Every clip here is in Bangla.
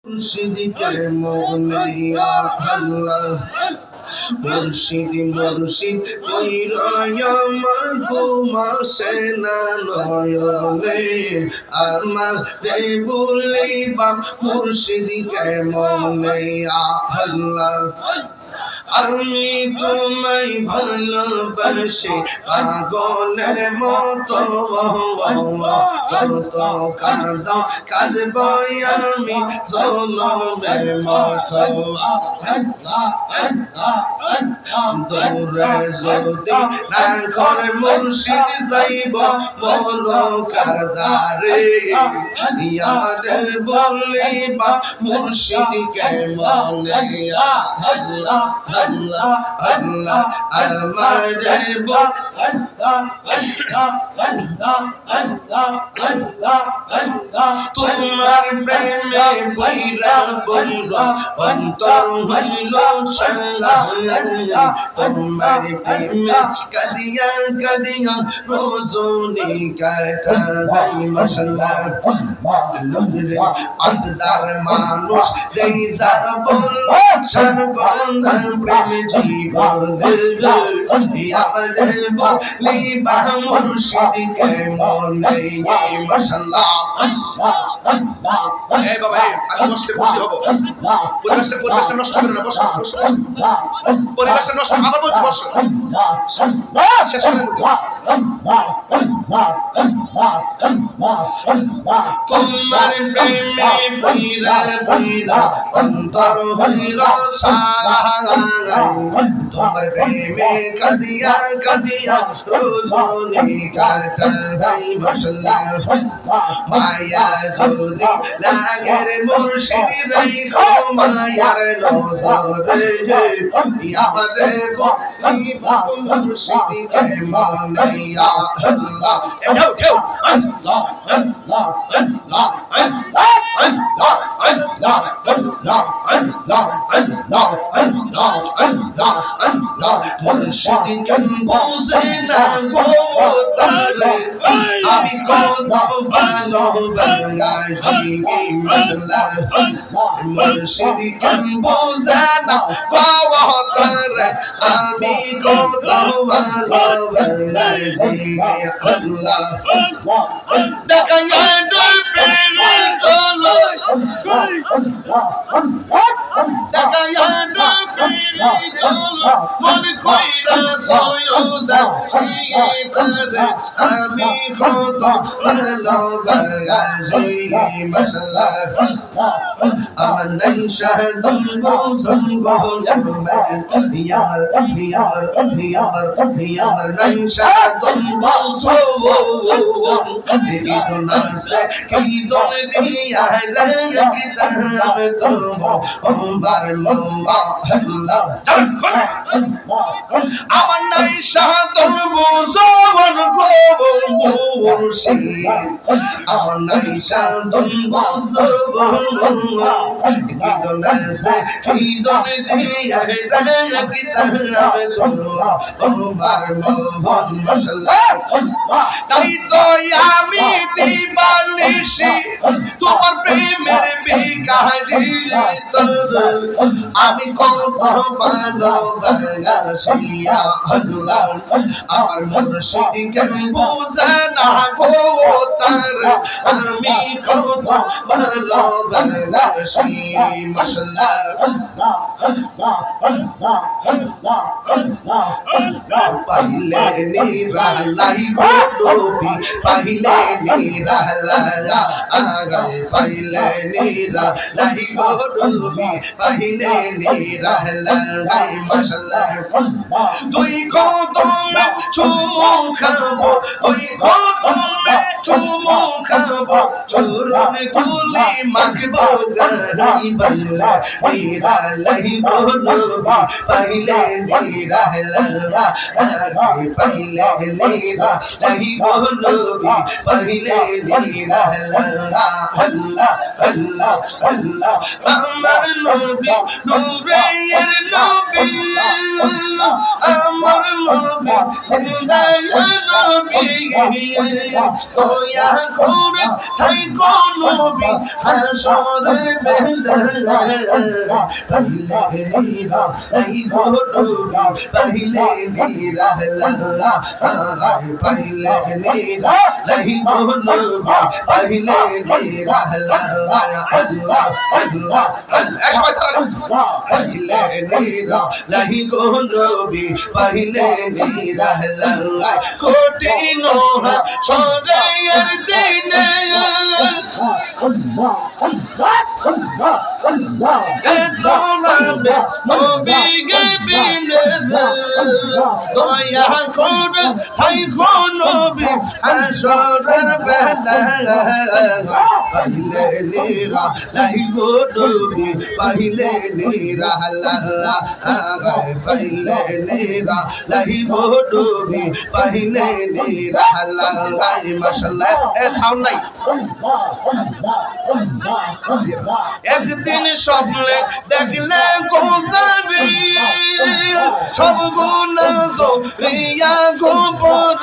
মুর্শিদকে মনিয়া আল্লাহ মুর্শিদ মুর্শিদ কইরা আমার ঘুমাসে না নয়নে আমার রে বলিবা মুর্শিদকে মনিয়া আল্লাহ আমি তোমায় ভালোবাসি পাগলের মতো যত কাঁদো কাঁদব আমি জলমের মতো দূরে যদি রাখর মুর্শিদ যাইব বলো কারদারে ইয়ারে বলিবা মুর্শিদকে মনে আল্লাহ আল্লাহ আল্লাহ আমারে তোমার প্রেমে বৈরা বৈরা অন্তর হইল সাঙ্গা তোমার প্রেমে কাদিয়া কাদিয়া রোজনী কাটাই মশলা নুরে আদদার মানুষ যেই যাবন সর্বন্ধা প্রেম জীবন আমাদের বলিবা মুর্শিদকে মনে মশলা এই বাবা আমি বসলে খুশি হব পরিবেশটা নষ্ট করে না বসো পরিবেশটা নষ্ট আবার বলছি বসো শেষ করে বলতে তোমার প্রেমে বৈরা বৈরা অন্তর হইল সারা তোমার প্রেমে কাদিয়া কাদিয়া রোজনী কাটাই মশলা মায়া যদি লাগের মুর্শিদ রাইখো মায়ার নজরে আমারে বলিবা মুর্শিদকে মনে আল্লাহ কেউ আল্লাহ আল্লাহ আল্লাহ আল্লাহ আল্লাহ আল্লাহ আল্লাহ আল্লাহ আল্লাহ আল্লাহ আল্লাহ আল্লাহ মুর্শিদকে বুঝে না গো তারে আমি কত ভালোবাসি মশলা মুর্শিদকে বুঝে না গো তারে আমি কত ভালোবাসি আল্লাহ দেখায়া প্রেমে চলো দেখায়া প্রেমে চলো মন কইরা সয়দা করে আমি কত ভালোবাসি মশলা আমার নাই শাহদম বসম ইয়ার ইয়ার ইয়ার ইয়ার নাই শাহদম বসম কি দোনাসে কি দোন দিয়া রে কিতাব তো বার মোল্লা আল্লাহ আমার নাই শাহদম বসম মুর্শিদ আমার নাই শাহদম বসম গিদনাসে কিদন দিয়া রে কিতাব তো বার মোহন মশলা তাই তো আমি দিবানিশি তোমার প্রেমের বিকারি তোর আমি কত ভালোবাসি আল্লাহ আমার মুর্শিদকে বুঝে না গো তার আমি কত ভালোবাসি মশলা পাইলে নিরালাই ডুবি পাইলে নিরালা আগায় পাইলে নিরালাই ডুবি পাইলে নিরালাই মশলা দুই কদমে চুমু খাবো দুই কদমে চুমু খাবো চরণ তুলি মাখবো গাই বল্লা নিরালাই ডুবি পাইলে নিরালা আগায় পাইলে নিরালাই ডুবি পাইলে নিরালা আল্লাহ আল্লাহ আল্লাহ আমার নবী নূরের নবী আমার নবী জিন্দা নবী দয়া করে থাইকো নবী হাসরের বেলায় পাইলে নিরা নাই গো নবী পাইলে নিরা আল্লাহ পাইলে নিরা নাই গো নবী পাইলে নিরা আল্লাহ আল্লাহ আল্লাহ আল্লাহ পাইলে নিরা নাই গো নবী পাইলে নিরা আল্লাহ কঠিন সরাইয়ের দিনে দয়া করে থাইকো নবী হাসরের বেলায় পাইলে নিরা নাই গো নবী পাইলে নিরা আল্লাহ পাইলে নিরা নাই গো নবী পাইলে নিরা আল্লাহ মাশাআল্লাহ সাউন্ড নাই একদিন স্বপ্নে দেখলে গোসাবি সব গুনাহ জরিয়া গোবর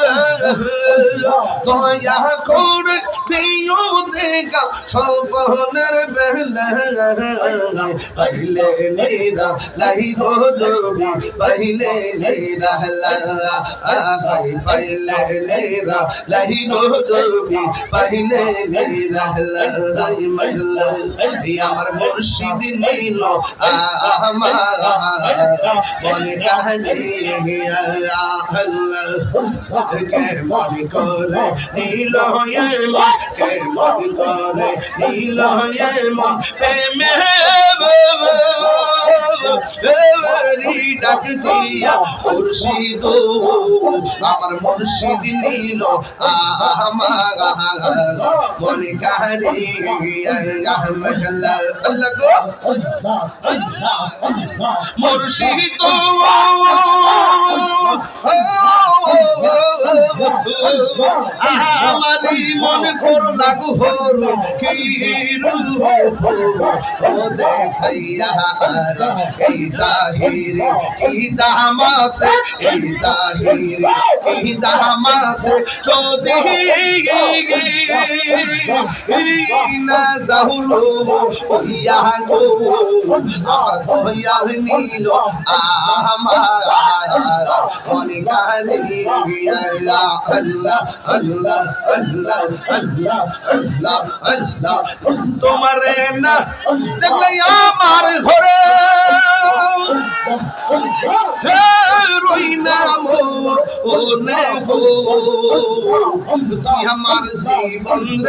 দয়া করে দিও দেখা স্বপ্নের বেলায় পাইলে নিরা নাই গো নবী পাইলে নিরা আল্লাহ পাইলে নিরা নাই গো নবী পাইলে নিরা আল্লাহ মজলা আমার মুর্শিদ নীল আমার বলে কাহিনী আল্লাহ কে মনে করে নীল মন কে মনে করে নীল মন প্রেমে ডাক দিয়া মুর্শিদ আমার মুর্শিদ নীল আমার মনে কাহিনী মুর্শিদ আমারি মন কর লাগু হর কি রূপ দেখাইয়া এই তাহিরে এই দামাসে এই তাহিরে এই দামাসে যদি না যাহুলো ইয়া গো আমার দয়াল নীল আমার মনে কাহিনী আল্লাহ আল্লাহ আল্লাহ আল্লাহ আল্লাহ আল্লাহ আল্লাহ তোমারে না দেখলে আমার ঘরে রই না মো ও নে গো তুই আমার জীবন